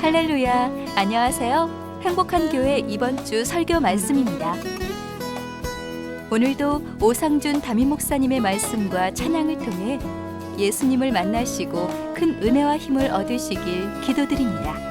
할렐루야, 안녕하세요. 행복한 교회 이번 주 설교 말씀입니다. 오늘도 오상준 담임 목사님의 말씀과 찬양을 통해 예수님을 만나시고 큰 은혜와 힘을 얻으시길 기도드립니다.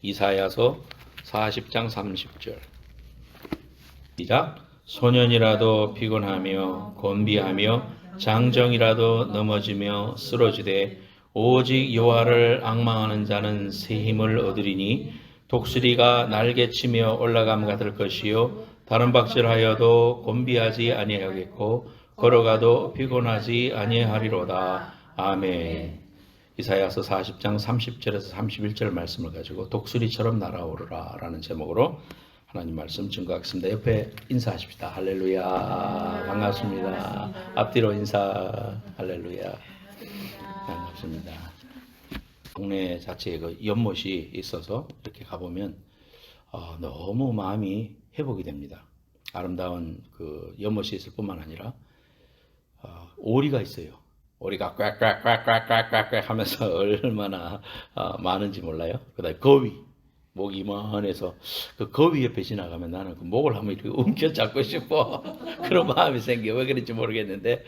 이사야서 40장 30절. 시작. 소년이라도 피곤하며 곤비하며 장정이라도 넘어지며 쓰러지되 오직 여호와를 앙망하는 자는 새 힘을 얻으리니 독수리가 날개치며 올라감 같을 것이요 다른 박질하여도 곤비하지 아니하겠고 걸어가도 피곤하지 아니하리로다. 아멘. 이사야서 40장 30절에서 31절 말씀을 가지고 독수리처럼 날아오르라 라는 제목으로 하나님 말씀 증거하겠습니다. 옆에 인사하십시다. 할렐루야. 반갑습니다. 앞뒤로 인사. 할렐루야. 반갑습니다. 동네 자체에 그 연못이 있어서 이렇게 가보면 너무 마음이 회복이 됩니다. 아름다운 그 연못이 있을 뿐만 아니라 오리가 있어요. 오리가 꽥꽥꽥꽥꽥꽥 하면서 얼마나 많은지 몰라요. 그다음에 거위, 목이 이만해서 그 거위 옆에 지나가면 나는 그 목을 한번 이렇게 움켜잡고 싶어. 그런 마음이 생겨. 왜 그런지 모르겠는데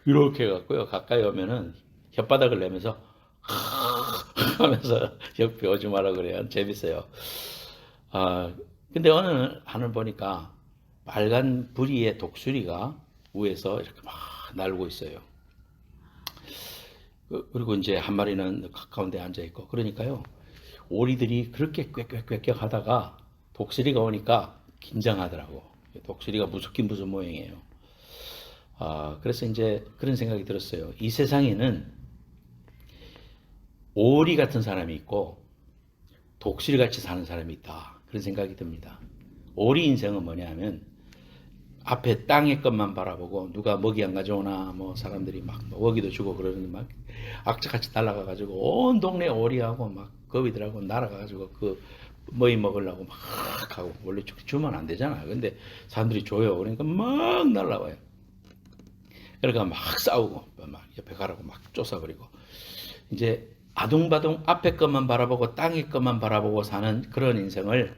이렇게 해갖고요. 가까이 오면은 혓바닥을 내면서 하면서 옆에 오지 마라 그래요. 재밌어요. 근데 어느 하늘 보니까 빨간 부리의 독수리가 위에서 이렇게 막 날고 있어요. 그리고 이제 한 마리는 가까운 데 앉아 있고, 그러니까요 오리들이 그렇게 꽥꽥꽥꽥 하다가 독수리가 오니까 긴장하더라고. 독수리가 무섭긴 무슨 모양이에요. 그래서 이제 그런 생각이 들었어요. 이 세상에는 오리 같은 사람이 있고 독수리 같이 사는 사람이 있다, 그런 생각이 듭니다. 오리 인생은 뭐냐면 앞에 땅의 것만 바라보고 누가 먹이 안 가져오나 뭐 사람들이 막 먹이도 주고 그러는데 막 악착같이 날아가가지고 온 동네 오리하고 막 거위들하고 날아가가지고 그 먹이 먹으려고 막 하고, 원래 주면 안 되잖아. 근데 사람들이 줘요. 그러니까 막 날아와요. 그러니까 막 싸우고 막 옆에 가라고 막 쫓아버리고 이제 아둥바둥 앞에 것만 바라보고 땅의 것만 바라보고 사는 그런 인생을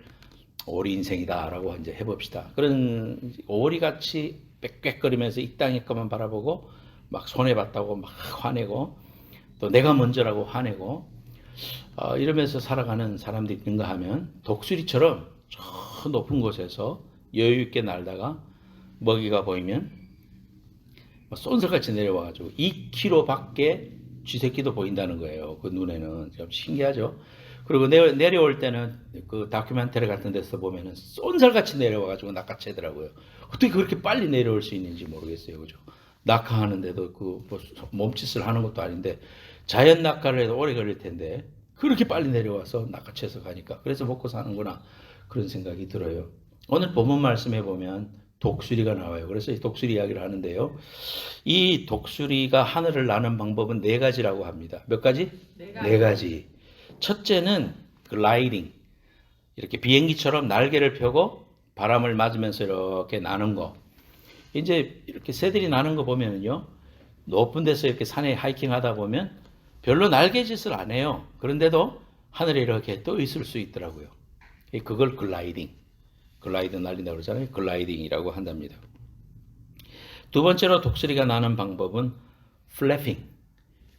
오리 인생이다라고 이제 해봅시다. 그런 오리같이 빽빽거리면서 이 땅의 것만 바라보고 막 손해봤다고 막 화내고 또 내가 먼저라고 화내고 이러면서 살아가는 사람들이 있는가 하면 독수리처럼 저 높은 곳에서 여유 있게 날다가 먹이가 보이면 쏜살같이 내려와가지고 2km 밖에 쥐새끼도 보인다는 거예요. 그 눈에는 좀 신기하죠. 그리고 내려올 때는 그 다큐멘터리 같은 데서 보면은 쏜살같이 내려와가지고 낚아채더라고요. 어떻게 그렇게 빨리 내려올 수 있는지 모르겠어요, 그죠? 낙하하는데도 그 몸짓을 하는 것도 아닌데 자연 낙하를 해도 오래 걸릴 텐데 그렇게 빨리 내려와서 낚아채서 가니까 그래서 먹고 사는구나 그런 생각이 들어요. 오늘 본문 말씀에 보면 독수리가 나와요. 그래서 이 독수리 이야기를 하는데요. 이 독수리가 하늘을 나는 방법은 4가지라고 합니다. 몇 가지? 4가지. 첫째는 글라이딩. 이렇게 비행기처럼 날개를 펴고 바람을 맞으면서 이렇게 나는 거. 이제 이렇게 새들이 나는 거 보면은요. 높은 데서 이렇게 산에 하이킹 하다 보면 별로 날개짓을 안 해요. 그런데도 하늘에 이렇게 떠 있을 수 있더라고요. 그걸 글라이딩. 글라이드 날린다고 그러잖아요. 글라이딩이라고 한답니다. 두 번째로 독수리가 나는 방법은 플래핑.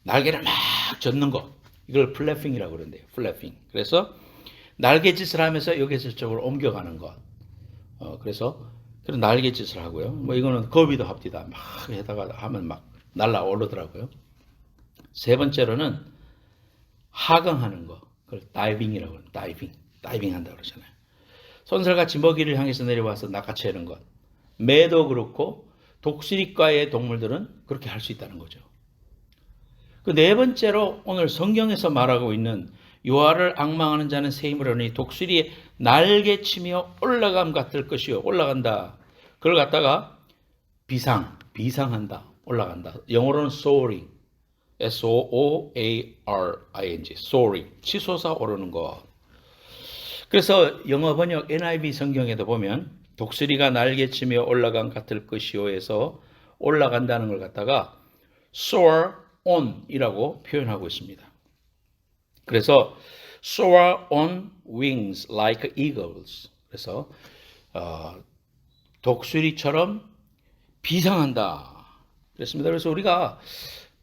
날개를 막 젓는 거. 이걸 플래핑이라고 그러는데요. 플래핑. 그래서 날개짓을 하면서 여기서 저쪽으로 옮겨가는 것. 그래서 그런 날개짓을 하고요. 뭐 이거는 거위도 합디다. 막 해다가 하면 막 날아오르더라고요. 세 번째로는 하강하는 거. 그걸 다이빙이라고 그래요. 다이빙 한다고 그러잖아요. 손살같이 먹이를 향해서 내려와서 낚아채는 것. 매도 그렇고 독수리과의 동물들은 그렇게 할 수 있다는 거죠. 그 네 번째로 오늘 성경에서 말하고 있는 여호와를 앙망하는 자는 새 힘을 얻으니 독수리의 날개치며 올라감 같을 것이요. 올라간다. 그걸 갖다가 비상한다. 올라간다. 영어로는 soaring. S-O-O-A-R-I-N-G. soaring. 치솟아 오르는 것. 그래서 영어 번역 NIV 성경에도 보면 독수리가 날개치며 올라간 같을 것이요에서 올라간다는 걸 갖다가 soar on 이라고 표현하고 있습니다. 그래서 soar on wings like eagles. 그래서 독수리처럼 비상한다. 그랬습니다. 그래서 우리가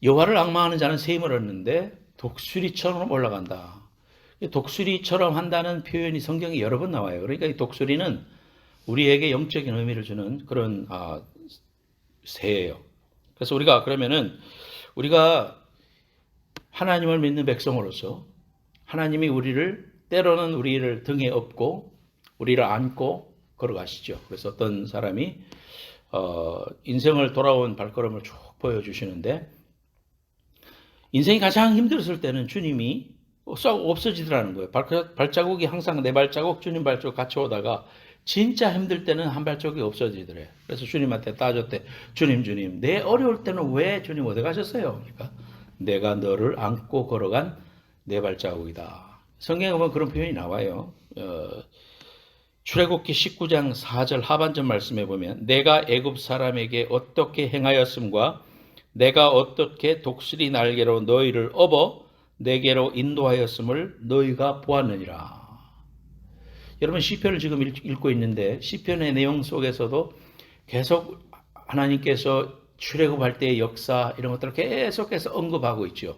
여호와를 앙망하는 자는 새 힘을 얻는데 독수리처럼 올라간다. 독수리처럼 한다는 표현이 성경에 여러 번 나와요. 그러니까 이 독수리는 우리에게 영적인 의미를 주는 그런 새예요. 그래서 우리가 그러면은 우리가 하나님을 믿는 백성으로서 하나님이 때로는 우리를 등에 업고 우리를 안고 걸어가시죠. 그래서 어떤 사람이 인생을 돌아온 발걸음을 쭉 보여주시는데 인생이 가장 힘들었을 때는 주님이 싹 없어지더라는 거예요. 발자국이 항상 내 발자국, 주님 발자국 같이 오다가 진짜 힘들 때는 한 발자국이 없어지더래요. 그래서 주님한테 따졌대. 주님, 내 어려울 때는 왜 주님 어디 가셨어요? 그러니까 내가 너를 안고 걸어간 내 발자국이다. 성경에 보면 그런 표현이 나와요. 출애굽기 19장 4절 하반절 말씀에 보면 내가 애굽 사람에게 어떻게 행하였음과 내가 어떻게 독수리 날개로 너희를 업어 내게로 인도하였음을 너희가 보았느니라. 여러분 시편을 지금 읽고 있는데 시편의 내용 속에서도 계속 하나님께서 출애굽할 때의 역사 이런 것들을 계속해서 언급하고 있죠.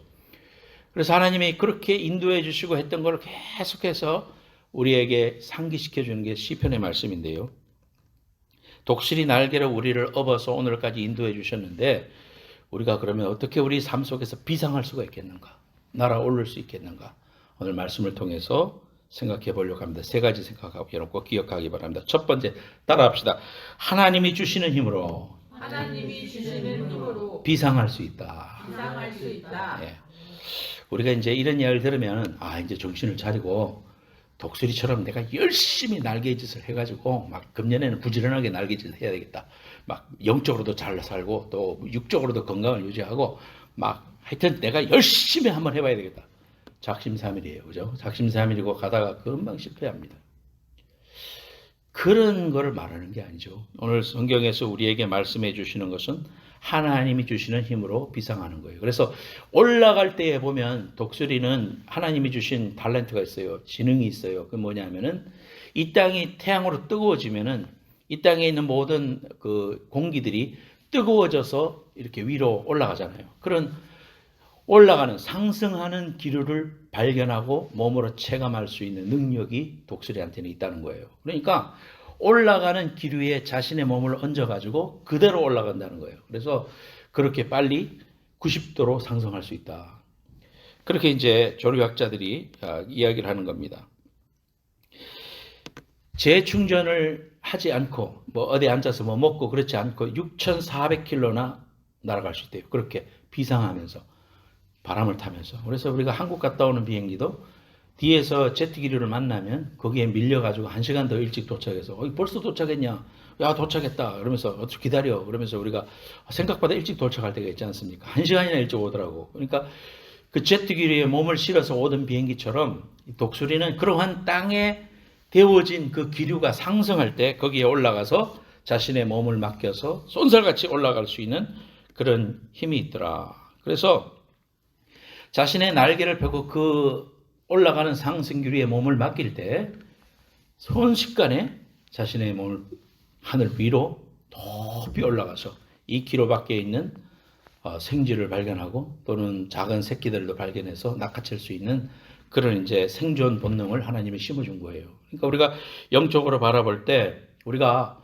그래서 하나님이 그렇게 인도해 주시고 했던 걸 계속해서 우리에게 상기시켜 주는 게 시편의 말씀인데요. 독수리 날개로 우리를 업어서 오늘까지 인도해 주셨는데 우리가 그러면 어떻게 우리 삶 속에서 비상할 수가 있겠는가? 날아오를 수 있겠는가? 오늘 말씀을 통해서 생각해 보려고 합니다. 3가지 생각하고 여러분 꼭 기억하기 바랍니다. 첫 번째 따라합시다. 하나님이 주시는 힘으로 비상할 수 있다. 예. 우리가 이제 이런 이야기를 들으면 이제 정신을 차리고 독수리처럼 내가 열심히 날개짓을 해가지고 막 금년에는 부지런하게 날개짓을 해야 되겠다. 막 영적으로도 잘 살고 또 육적으로도 건강을 유지하고 막 하여튼 내가 열심히 한번 해봐야 되겠다. 작심삼일이에요. 그죠? 작심삼일이고 가다가 금방 실패합니다. 그런 거를 말하는 게 아니죠. 오늘 성경에서 우리에게 말씀해 주시는 것은 하나님이 주시는 힘으로 비상하는 거예요. 그래서 올라갈 때에 보면 독수리는 하나님이 주신 탤런트가 있어요. 지능이 있어요. 그 뭐냐면은 이 땅이 태양으로 뜨거워지면은 이 땅에 있는 모든 그 공기들이 뜨거워져서 이렇게 위로 올라가잖아요. 그런 올라가는 상승하는 기류를 발견하고 몸으로 체감할 수 있는 능력이 독수리한테는 있다는 거예요. 그러니까 올라가는 기류에 자신의 몸을 얹어가지고 그대로 올라간다는 거예요. 그래서 그렇게 빨리 90도로 상승할 수 있다. 그렇게 이제 조류학자들이 이야기를 하는 겁니다. 재충전을 하지 않고 뭐 어디 앉아서 뭐 먹고 그렇지 않고 6,400km나 날아갈 수 있대요. 그렇게 비상하면서 바람을 타면서. 그래서 우리가 한국 갔다 오는 비행기도 뒤에서 제트 기류를 만나면 거기에 밀려가지고 1시간 더 일찍 도착해서 벌써 도착했냐? 야 도착했다. 그러면서 기다려. 그러면서 우리가 생각보다 일찍 도착할 때가 있지 않습니까? 1시간이나 일찍 오더라고. 그러니까 그 제트 기류에 몸을 실어서 오던 비행기처럼 독수리는 그러한 땅에 데워진 그 기류가 상승할 때 거기에 올라가서 자신의 몸을 맡겨서 쏜살같이 올라갈 수 있는 그런 힘이 있더라. 그래서 자신의 날개를 펴고 그 올라가는 상승기류에 몸을 맡길 때 순식간에 자신의 몸을 하늘 위로 높이 올라가서 2km 밖에 있는 생쥐를 발견하고 또는 작은 새끼들도 발견해서 낚아챌 수 있는 그런 이제 생존 본능을 하나님이 심어준 거예요. 그러니까 우리가 영적으로 바라볼 때 우리가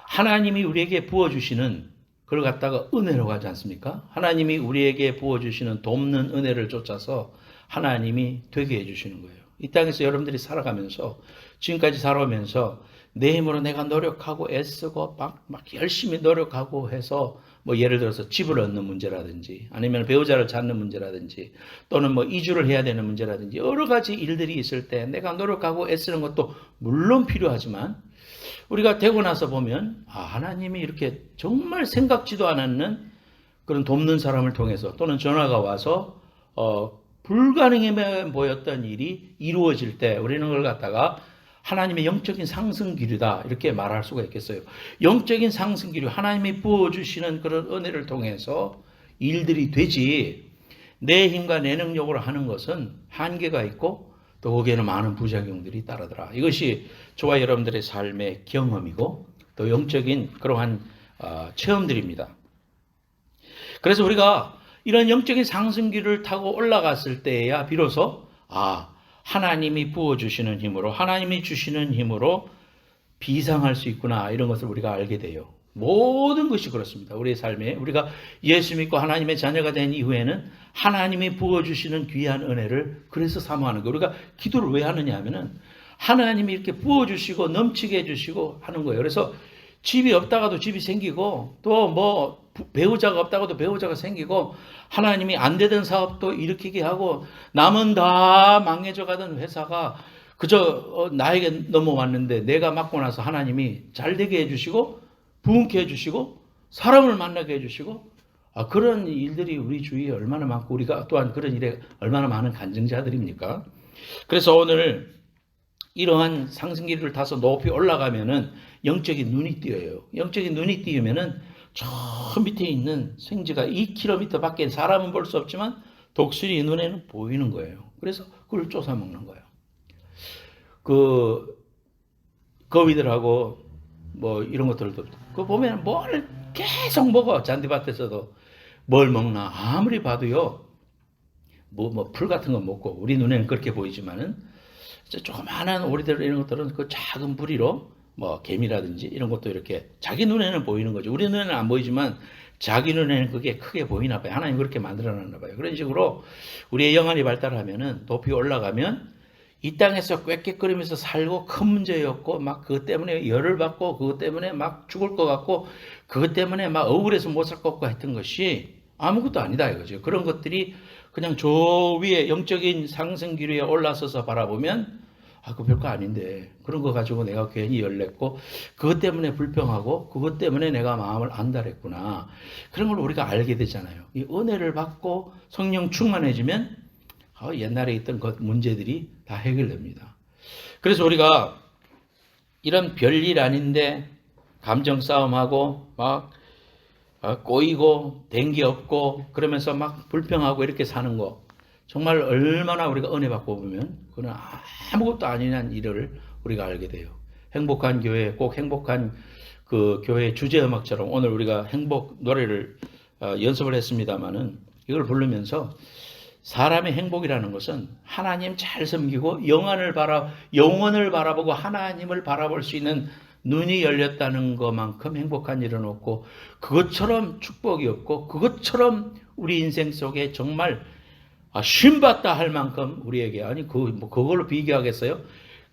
하나님이 우리에게 부어주시는 그걸 갖다가 은혜로 하지 않습니까? 하나님이 우리에게 부어주시는 돕는 은혜를 쫓아서 하나님이 되게 해주시는 거예요. 이 땅에서 여러분들이 살아가면서 지금까지 살아오면서 내 힘으로 내가 노력하고 애쓰고 막 열심히 노력하고 해서 뭐 예를 들어서 집을 얻는 문제라든지 아니면 배우자를 찾는 문제라든지 또는 뭐 이주를 해야 되는 문제라든지 여러 가지 일들이 있을 때 내가 노력하고 애쓰는 것도 물론 필요하지만 우리가 되고 나서 보면 하나님이 이렇게 정말 생각지도 않았는 그런 돕는 사람을 통해서 또는 전화가 와서 불가능해 보였던 일이 이루어질 때 우리는 그걸 갖다가 하나님의 영적인 상승기류다 이렇게 말할 수가 있겠어요. 영적인 상승기류 하나님이 부어주시는 그런 은혜를 통해서 일들이 되지 내 힘과 내 능력으로 하는 것은 한계가 있고 또 거기에는 많은 부작용들이 따르더라. 이것이 저와 여러분들의 삶의 경험이고 또 영적인 그러한 체험들입니다. 그래서 우리가 이런 영적인 상승기를 타고 올라갔을 때야 비로소 하나님이 부어주시는 힘으로 하나님이 주시는 힘으로 비상할 수 있구나 이런 것을 우리가 알게 돼요. 모든 것이 그렇습니다. 우리의 삶에 우리가 예수 믿고 하나님의 자녀가 된 이후에는 하나님이 부어주시는 귀한 은혜를 그래서 사모하는 거예요. 우리가 기도를 왜 하느냐 하면은 하나님이 이렇게 부어주시고 넘치게 해주시고 하는 거예요. 그래서 집이 없다가도 집이 생기고 또 뭐 배우자가 없다가도 배우자가 생기고 하나님이 안 되던 사업도 일으키게 하고 남은 다 망해져 가던 회사가 그저 나에게 넘어왔는데 내가 맡고 나서 하나님이 잘 되게 해주시고 부흥케 해주시고 사람을 만나게 해주시고 그런 일들이 우리 주위에 얼마나 많고 우리가 또한 그런 일에 얼마나 많은 간증자들입니까? 그래서 오늘 이러한 상승기를 타서 높이 올라가면은 영적인 눈이 띄어요. 영적인 눈이 띄우면은 저 밑에 있는 생쥐가 2km 밖에 사람은 볼 수 없지만 독수리 눈에는 보이는 거예요. 그래서 그걸 쫓아 먹는 거예요. 그 거위들하고 뭐 이런 것들도 그 보면 뭘 계속 먹어. 잔디밭에서도 뭘 먹나 아무리 봐도요. 뭐 풀 같은 거 먹고 우리 눈에는 그렇게 보이지만은 조그마한 오리들 이런 것들은 그 작은 부리로 뭐 개미라든지 이런 것도 이렇게 자기 눈에는 보이는 거죠. 우리 눈에는 안 보이지만 자기 눈에는 그게 크게 보이나 봐요. 하나님 그렇게 만들어놨나 봐요. 그런 식으로 우리의 영안이 발달하면은 높이 올라가면 이 땅에서 꽥꽥거리면서 살고 큰 문제였고 막 그것 때문에 열을 받고 그것 때문에 막 죽을 것 같고 그것 때문에 막 억울해서 못 살 것 같고 했던 것이 아무것도 아니다 이거죠. 그런 것들이 그냥 저 위에 영적인 상승기류에 올라서서 바라보면 그거 별거 아닌데 그런 거 가지고 내가 괜히 열냈고 그것 때문에 불평하고 그것 때문에 내가 마음을 안달했구나. 그런 걸 우리가 알게 되잖아요. 이 은혜를 받고 성령 충만해지면 옛날에 있던 그 문제들이 다 해결됩니다. 그래서 우리가 이런 별일 아닌데 감정 싸움하고 막 꼬이고 댕기 없고 그러면서 막 불평하고 이렇게 사는 거 정말 얼마나 우리가 은혜 받고 보면 그건 아무것도 아니란 일을 우리가 알게 돼요. 행복한 교회, 꼭 행복한 그 교회 주제 음악처럼 오늘 우리가 행복 노래를 연습을 했습니다마는 이걸 부르면서 사람의 행복이라는 것은 하나님 잘 섬기고 영원을 바라보고 하나님을 바라볼 수 있는 눈이 열렸다는 것만큼 행복한 일은 없고 그것처럼 축복이 없고 그것처럼 우리 인생 속에 정말 쉼받다 할 만큼 우리에게 그걸로 비교하겠어요?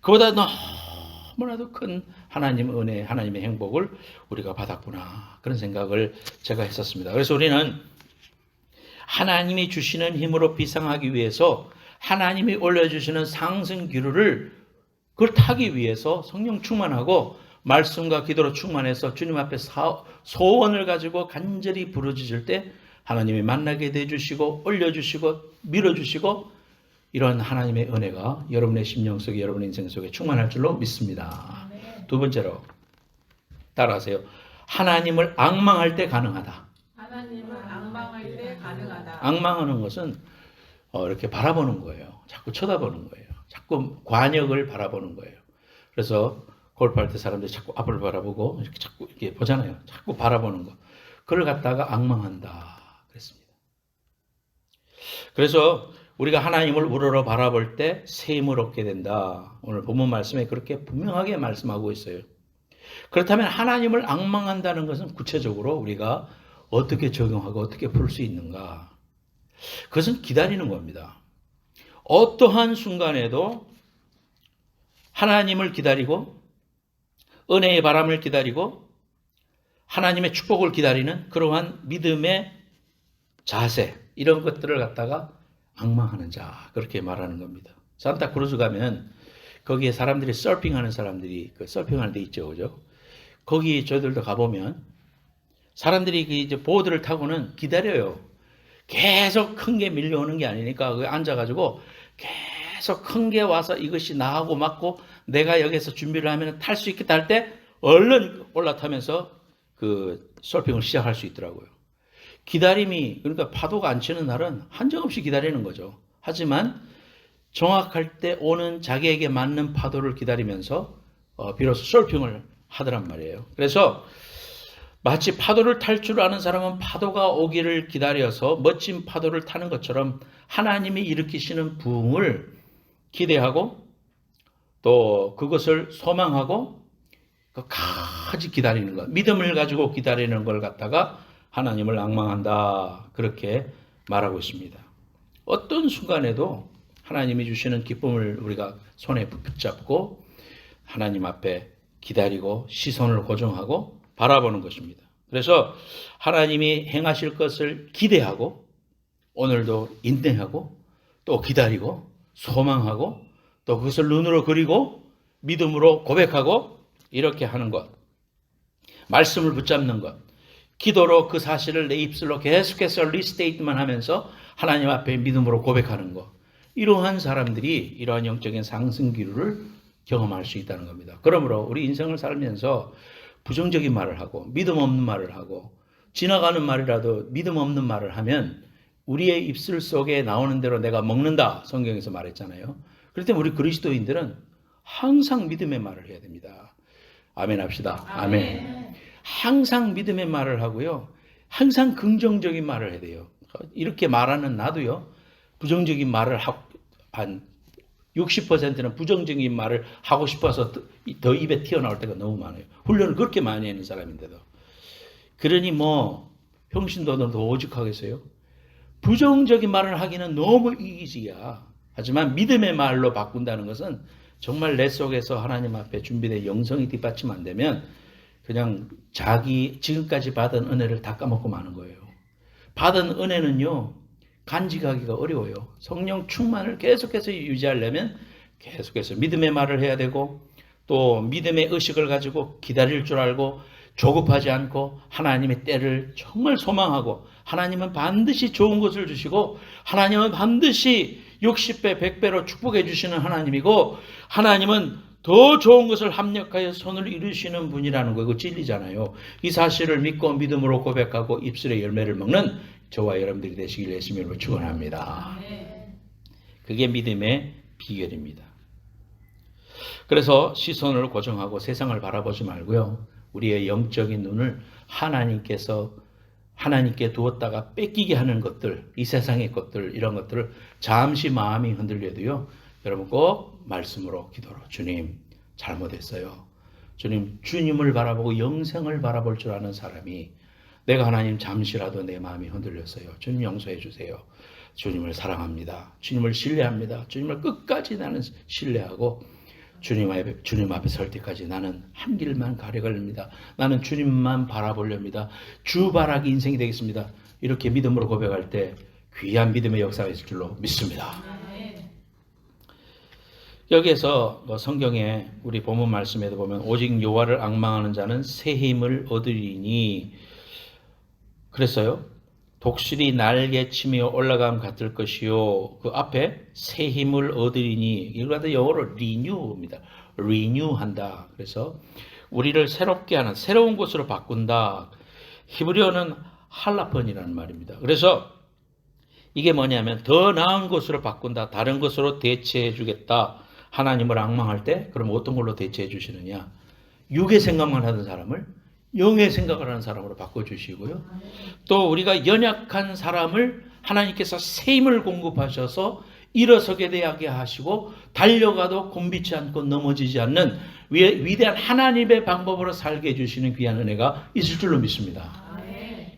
그보다 너무나도 큰 하나님의 은혜, 하나님의 행복을 우리가 받았구나 그런 생각을 제가 했었습니다. 그래서 우리는 하나님이 주시는 힘으로 비상하기 위해서 하나님이 올려주시는 상승 기류를 그걸 타기 위해서 성령 충만하고 말씀과 기도로 충만해서 주님 앞에 소원을 가지고 간절히 부르짖을 때 하나님이 만나게 해주시고 올려주시고 밀어주시고 이런 하나님의 은혜가 여러분의 심령 속에 여러분의 인생 속에 충만할 줄로 믿습니다. 두 번째로 따라하세요. 하나님을 앙망할 때 가능하다. 하나님을 앙망할 때 가능하다. 앙망하는 것은 이렇게 바라보는 거예요. 자꾸 쳐다보는 거예요. 자꾸 관역을 바라보는 거예요. 그래서 골프할 때 사람들이 자꾸 앞을 바라보고 이렇게 자꾸 이렇게 보잖아요. 자꾸 바라보는 거. 그걸 갖다가 앙망한다 그랬습니다. 그래서 우리가 하나님을 우러러 바라볼 때 새 힘을 얻게 된다. 오늘 본문 말씀에 그렇게 분명하게 말씀하고 있어요. 그렇다면 하나님을 앙망한다는 것은 구체적으로 우리가 어떻게 적용하고 어떻게 풀 수 있는가? 그것은 기다리는 겁니다. 어떠한 순간에도 하나님을 기다리고 은혜의 바람을 기다리고 하나님의 축복을 기다리는 그러한 믿음의 자세 이런 것들을 갖다가 앙망하는 자 그렇게 말하는 겁니다. 산타크루즈 가면 거기에 사람들이 서핑하는 사람들이 서핑하는 데 있죠, 그죠? 거기 저희들도 가보면 사람들이 이제 보드를 타고는 기다려요. 계속 큰 게 밀려오는 게 아니니까 거기 앉아가지고 계속 큰 게 와서 이것이 나하고 맞고 내가 여기서 준비를 하면 탈 수 있겠다 할 때 얼른 올라타면서 그 서핑을 시작할 수 있더라고요. 기다림이 그러니까 파도가 안 치는 날은 한정없이 기다리는 거죠. 하지만 정확할 때 오는 자기에게 맞는 파도를 기다리면서 비로소 서핑을 하더란 말이에요. 그래서 마치 파도를 탈 줄 아는 사람은 파도가 오기를 기다려서 멋진 파도를 타는 것처럼 하나님이 일으키시는 부흥을 기대하고 또 그것을 소망하고 끝까지 기다리는 것, 믿음을 가지고 기다리는 걸 갖다가 하나님을 앙망한다 그렇게 말하고 있습니다. 어떤 순간에도 하나님이 주시는 기쁨을 우리가 손에 붙잡고 하나님 앞에 기다리고 시선을 고정하고 바라보는 것입니다. 그래서 하나님이 행하실 것을 기대하고 오늘도 인내하고 또 기다리고 소망하고 또 그것을 눈으로 그리고 믿음으로 고백하고 이렇게 하는 것, 말씀을 붙잡는 것, 기도로 그 사실을 내 입술로 계속해서 리스테이트만 하면서 하나님 앞에 믿음으로 고백하는 것, 이러한 사람들이 이러한 영적인 상승 기류를 경험할 수 있다는 겁니다. 그러므로 우리 인생을 살면서 부정적인 말을 하고 믿음 없는 말을 하고 지나가는 말이라도 믿음 없는 말을 하면 우리의 입술 속에 나오는 대로 내가 먹는다 성경에서 말했잖아요. 그럴 때 우리 그리스도인들은 항상 믿음의 말을 해야 됩니다. 아멘 합시다. 아멘. 항상 믿음의 말을 하고요. 항상 긍정적인 말을 해야 돼요. 이렇게 말하는 나도요. 부정적인 말을 하고 한 60%는 부정적인 말을 하고 싶어서 더 입에 튀어나올 때가 너무 많아요. 훈련을 그렇게 많이 하는 사람인데도. 그러니 평신도들도 오죽하겠어요? 부정적인 말을 하기는 너무 이기지야. 하지만 믿음의 말로 바꾼다는 것은 정말 내 속에서 하나님 앞에 준비된 영성이 뒷받침 안 되면 그냥 자기 지금까지 받은 은혜를 다 까먹고 마는 거예요. 받은 은혜는요. 간직하기가 어려워요. 성령 충만을 계속해서 유지하려면 계속해서 믿음의 말을 해야 되고 또 믿음의 의식을 가지고 기다릴 줄 알고 조급하지 않고 하나님의 때를 정말 소망하고 하나님은 반드시 좋은 것을 주시고 하나님은 반드시 60배, 100배로 축복해 주시는 하나님이고 하나님은 더 좋은 것을 합력하여 손을 이루시는 분이라는 거, 이거 진리잖아요. 이 사실을 믿고 믿음으로 고백하고 입술의 열매를 먹는 저와 여러분들이 되시길 예수님의 이름으로 축원합니다. 그게 믿음의 비결입니다. 그래서 시선을 고정하고 세상을 바라보지 말고요. 우리의 영적인 눈을 하나님께 두었다가 뺏기게 하는 것들, 이 세상의 것들, 이런 것들을 잠시 마음이 흔들려도요. 여러분 꼭 말씀으로 기도로 주님 잘못했어요. 주님, 주님을 바라보고 영생을 바라볼 줄 아는 사람이 내가 하나님 잠시라도 내 마음이 흔들렸어요. 주님 용서해 주세요. 주님을 사랑합니다. 주님을 신뢰합니다. 주님을 끝까지 나는 신뢰하고 주님 앞에 설 때까지 나는 한 길만 가려고 합니다. 나는 주님만 바라보렵니다. 주바라기 인생이 되겠습니다. 이렇게 믿음으로 고백할 때 귀한 믿음의 역사가 있을 줄로 믿습니다. 여기에서 성경에 우리 본문 말씀에도 보면 오직 여호와를 앙망하는 자는 새 힘을 얻으리니 그랬어요. 독수리 날개치며 올라감 같을 것이요. 그 앞에 새 힘을 얻으리니 이거 영어로 renew입니다. renew한다. 그래서 우리를 새롭게 하는 새로운 곳으로 바꾼다. 히브리어는 할라펀이라는 말입니다. 그래서 이게 뭐냐면 더 나은 곳으로 바꾼다. 다른 것으로 대체해 주겠다. 하나님을 앙망할 때 그럼 어떤 걸로 대체해 주시느냐. 육의 생각만 하던 사람을 영의 생각을 하는 사람으로 바꿔주시고요. 또 우리가 연약한 사람을 하나님께서 새 힘을 공급하셔서 일어서게 되게 하시고 달려가도 곤비치 않고 넘어지지 않는 위대한 하나님의 방법으로 살게 해주시는 귀한 은혜가 있을 줄로 믿습니다.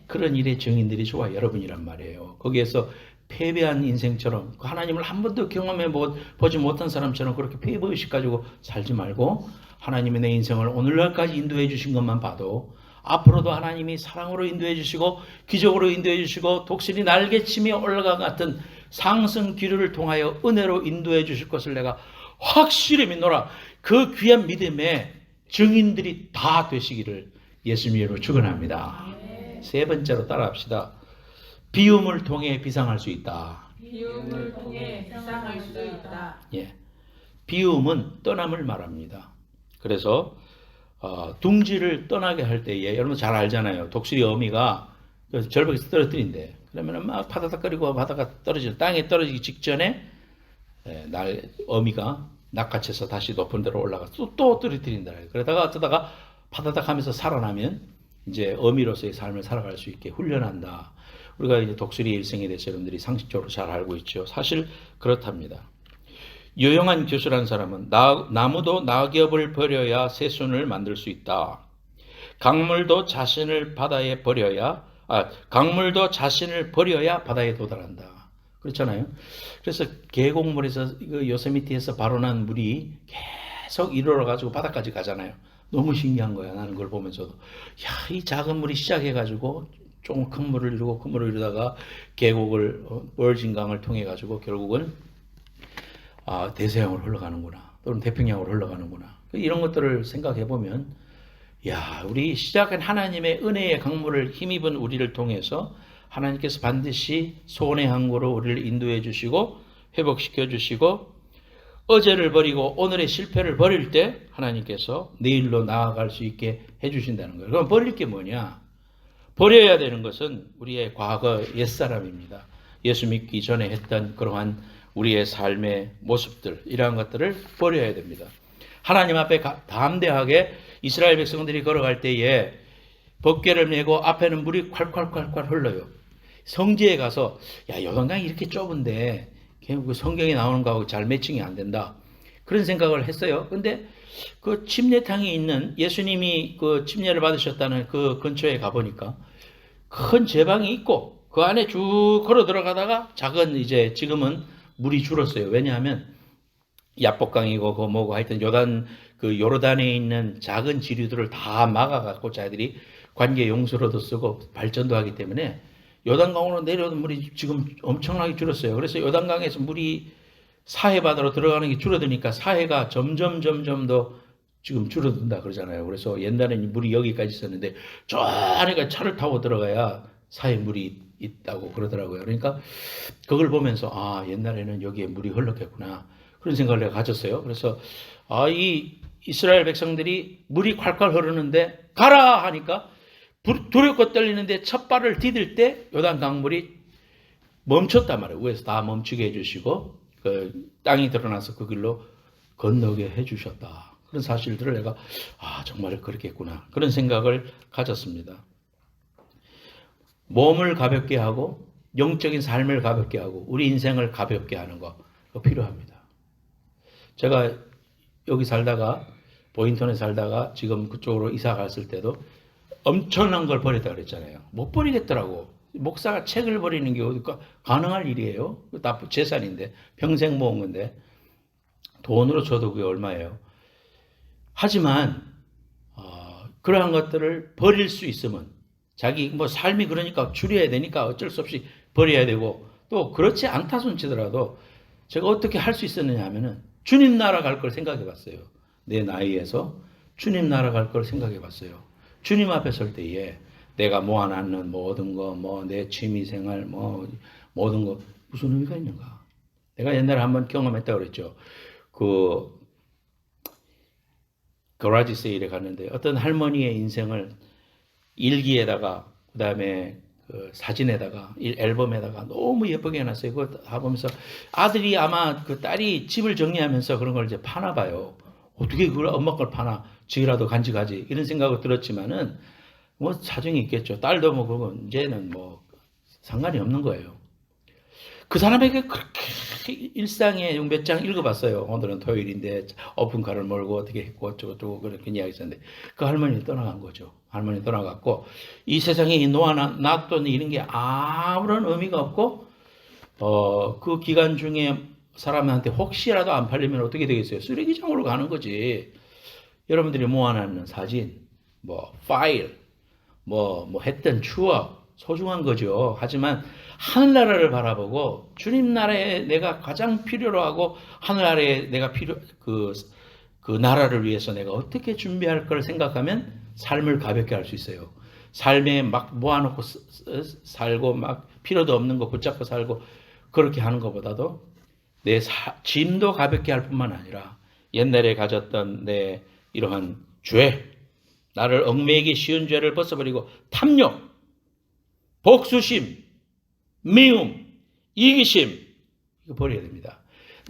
그런 일의 증인들이 저와 여러분이란 말이에요. 거기에서 패배한 인생처럼 하나님을 한 번도 경험해 보지 못한 사람처럼 그렇게 패배의식 가지고 살지 말고 하나님이 내 인생을 오늘날까지 인도해 주신 것만 봐도 앞으로도 하나님이 사랑으로 인도해 주시고 기적으로 인도해 주시고 독수리 날개치며 올라간 같은 상승 기류를 통하여 은혜로 인도해 주실 것을 내가 확실히 믿노라. 그 귀한 믿음의 증인들이 다 되시기를 예수님의 이름으로 축원합니다. 세 번째로 따라합시다. 비움을 통해 비상할 수 있다. 비움을 통해 비상할 수 있다. 예, 비움은 떠남을 말합니다. 그래서 둥지를 떠나게 할 때에 여러분 잘 알잖아요. 독수리 어미가 절벽에서 떨어뜨린대. 그러면 막 파다닥거리고 바다가 떨어지죠. 땅에 떨어지기 직전에 어미가 낚아채서 다시 높은 데로 올라가서 또 떨어뜨린다. 그러다가 어쩌다가 파다닥 하면서 살아나면 이제 어미로서의 삶을 살아갈 수 있게 훈련한다. 우리가 이제 독수리 일생에 대해서 여러분들이 상식적으로 잘 알고 있죠. 사실 그렇답니다. 유용한 교수라는 사람은 나무도 낙엽을 버려야 새순을 만들 수 있다. 강물도 자신을 버려야 바다에 도달한다. 그렇잖아요. 그래서 계곡물에서 요세미티에서 발원한 물이 계속 일어나가지고 바다까지 가잖아요. 너무 신기한 거야. 나는 그걸 보면서도 이 작은 물이 시작해가지고 조금 큰 물을 이루고 큰 물을 이루다가 계곡을 월진강을 통해 가지고 결국은 대서양으로 흘러가는구나. 또는 태평양으로 흘러가는구나. 이런 것들을 생각해 보면 우리 시작한 하나님의 은혜의 강물을 힘입은 우리를 통해서 하나님께서 반드시 소원의 항구로 우리를 인도해 주시고 회복시켜 주시고 어제를 버리고 오늘의 실패를 버릴 때 하나님께서 내일로 나아갈 수 있게 해 주신다는 거예요. 그럼 버릴 게 뭐냐? 버려야 되는 것은 우리의 과거 옛사람입니다. 예수 믿기 전에 했던 그러한 우리의 삶의 모습들, 이러한 것들을 버려야 됩니다. 하나님 앞에 담대하게 이스라엘 백성들이 걸어갈 때에 법궤를 메고 앞에는 물이 콸콸콸콸 흘러요. 성지에 가서 요단강이 이렇게 좁은데 그 성경에 나오는 거하고 잘 매칭이 안 된다. 그런 생각을 했어요. 근데 그 침례탕이 있는 예수님이 그 침례를 받으셨다는 그 근처에 가보니까 큰 제방이 있고 그 안에 쭉 걸어 들어가다가 작은 이제 지금은 물이 줄었어요. 왜냐하면 야복강이고 그 뭐고 하여튼 요르단에 있는 작은 지류들을 다 막아갖고 자기들이 관계 용수로도 쓰고 발전도 하기 때문에 요단강으로 내려오는 물이 지금 엄청나게 줄었어요. 그래서 요단강에서 물이 사해바다로 들어가는 게 줄어드니까 사해가 점점 더 지금 줄어든다 그러잖아요. 그래서 옛날에는 물이 여기까지 있었는데 저 안에가 차를 타고 들어가야 사해 물이 있다고 그러더라고요. 그러니까 그걸 보면서 옛날에는 여기에 물이 흘렀겠구나 그런 생각을 내가 가졌어요. 그래서 이 이스라엘 백성들이 물이 콸콸 흐르는데 가라 하니까 두렵고 떨리는데 첫 발을 디딜 때 요단 강물이 멈췄단 말이에요. 위에서 다 멈추게 해주시고 그 땅이 드러나서 그 길로 건너게 해주셨다. 그런 사실들을 내가 정말 그렇겠구나 그런 생각을 가졌습니다. 몸을 가볍게 하고 영적인 삶을 가볍게 하고 우리 인생을 가볍게 하는 거 필요합니다. 제가 여기 살다가 보인턴에 살다가 지금 그쪽으로 이사 갔을 때도 엄청난 걸 버렸다 그랬잖아요. 못 버리겠더라고. 목사가 책을 버리는 게 어디가 가능할 일이에요. 다 재산인데 평생 모은 건데 돈으로 줘도 그게 얼마예요. 하지만 그러한 것들을 버릴 수 있으면 자기 뭐 삶이 그러니까 줄여야 되니까 어쩔 수 없이 버려야 되고 또 그렇지 않다 손치더라도 제가 어떻게 할 수 있었느냐 하면은 주님 나라 갈 걸 생각해 봤어요. 내 나이에서 주님 나라 갈 걸 생각해 봤어요. 주님 앞에 설 때에 내가 모아놨는 모든 거, 뭐 내 취미생활, 뭐 모든 거 무슨 의미가 있는가? 내가 옛날에 한번 경험했다고 그랬죠. 그 거라지 세일에 갔는데 어떤 할머니의 인생을 일기에다가 그다음에 그 사진에다가 앨범에다가 너무 예쁘게 해놨어요. 그거 다 보면서 아들이 아마 그 딸이 집을 정리하면서 그런 걸 이제 파나 봐요. 어떻게 그걸 엄마 걸 파나 지라도 간직하지 이런 생각을 들었지만은 뭐 사정이 있겠죠. 딸도 뭐 그건 이제는 뭐 상관이 없는 거예요. 그 사람에게 그렇게 일상에 몇 장 읽어봤어요. 오늘은 토요일인데 오픈카를 몰고 어떻게 했고 어쩌고저쩌고 그렇게 이야기했었는데 그 할머니 떠나간 거죠. 할머니 떠나갔고 이 세상에 놓아놨던 이런 게 아무런 의미가 없고 그 기간 중에 사람한테 혹시라도 안 팔리면 어떻게 되겠어요? 쓰레기장으로 가는 거지. 여러분들이 모아놨는 사진, 뭐 파일, 뭐 했던 추억 소중한 거죠. 하지만 하늘나라를 바라보고 주님 나라에 내가 가장 필요로 하고 하늘나라에 내가 그 나라를 위해서 내가 어떻게 준비할 걸 생각하면 삶을 가볍게 할 수 있어요. 삶에 막 모아놓고 살고 막 필요도 없는 거 붙잡고 살고 그렇게 하는 것보다도 내 짐도 가볍게 할 뿐만 아니라 옛날에 가졌던 내 이러한 죄, 나를 얽매이기 쉬운 죄를 벗어버리고 탐욕, 복수심, 미움, 이기심 이거 버려야 됩니다.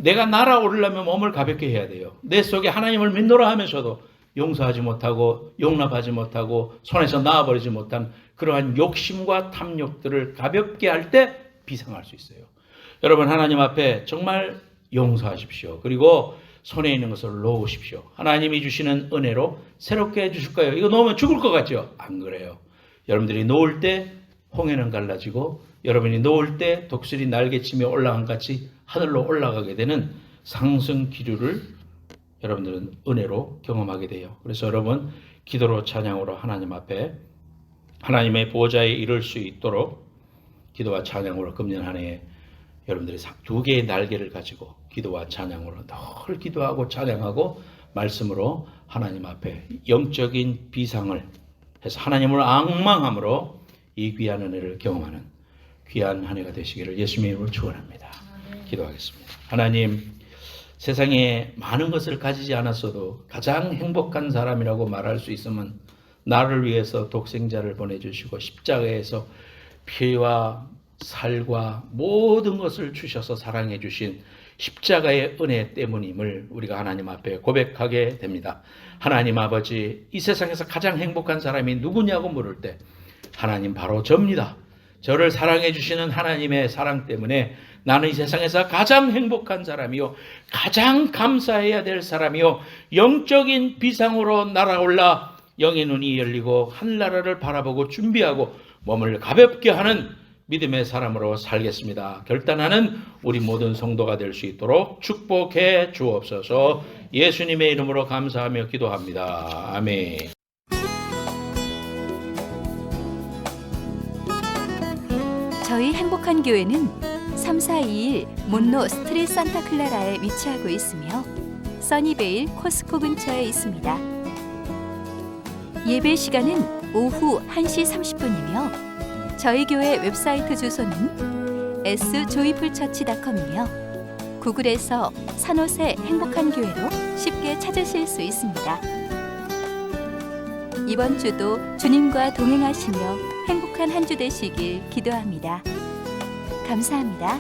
내가 날아오르려면 몸을 가볍게 해야 돼요. 내 속에 하나님을 믿노라 하면서도 용서하지 못하고 용납하지 못하고 손에서 나와버리지 못한 그러한 욕심과 탐욕들을 가볍게 할 때 비상할 수 있어요. 여러분 하나님 앞에 정말 용서하십시오. 그리고 손에 있는 것을 놓으십시오. 하나님이 주시는 은혜로 새롭게 해주실 거예요. 이거 놓으면 죽을 것 같죠? 안 그래요. 여러분들이 놓을 때 홍해는 갈라지고 여러분이 놓을 때 독수리 날개치며 올라간 같이 하늘로 올라가게 되는 상승 기류를 여러분들은 은혜로 경험하게 돼요. 그래서 여러분 기도로 찬양으로 하나님 앞에 하나님의 보좌에 이를 수 있도록 기도와 찬양으로 금년 한 해에 여러분들이 두 개의 날개를 가지고 기도와 찬양으로 늘 기도하고 찬양하고 말씀으로 하나님 앞에 영적인 비상을 해서 하나님을 앙망함으로 이 귀한 은혜를 경험하는 귀한 한 해가 되시기를 예수님의 이름으로 축원합니다. 기도하겠습니다. 하나님 세상에 많은 것을 가지지 않았어도 가장 행복한 사람이라고 말할 수 있으면 나를 위해서 독생자를 보내주시고 십자가에서 피와 살과 모든 것을 주셔서 사랑해 주신 십자가의 은혜 때문임을 우리가 하나님 앞에 고백하게 됩니다. 하나님 아버지, 이 세상에서 가장 행복한 사람이 누구냐고 물을 때 하나님 바로 저입니다. 저를 사랑해 주시는 하나님의 사랑 때문에 나는 이 세상에서 가장 행복한 사람이요 가장 감사해야 될 사람이요 영적인 비상으로 날아올라 영의 눈이 열리고 하늘나라를 바라보고 준비하고 몸을 가볍게 하는 믿음의 사람으로 살겠습니다. 결단하는 우리 모든 성도가 될 수 있도록 축복해 주옵소서. 예수님의 이름으로 감사하며 기도합니다. 아멘. 저희 행복한 교회는 3421 몬로 스트릿 산타클라라에 위치하고 있으며 써니베일 코스코 근처에 있습니다. 예배 시간은 오후 1시 30분이며 저희 교회 웹사이트 주소는 sjoyfulchurch.com이며 구글에서 산호세 행복한 교회로 쉽게 찾으실 수 있습니다. 이번 주도 주님과 동행하시며 행복한 한 주 되시길 기도합니다. 감사합니다.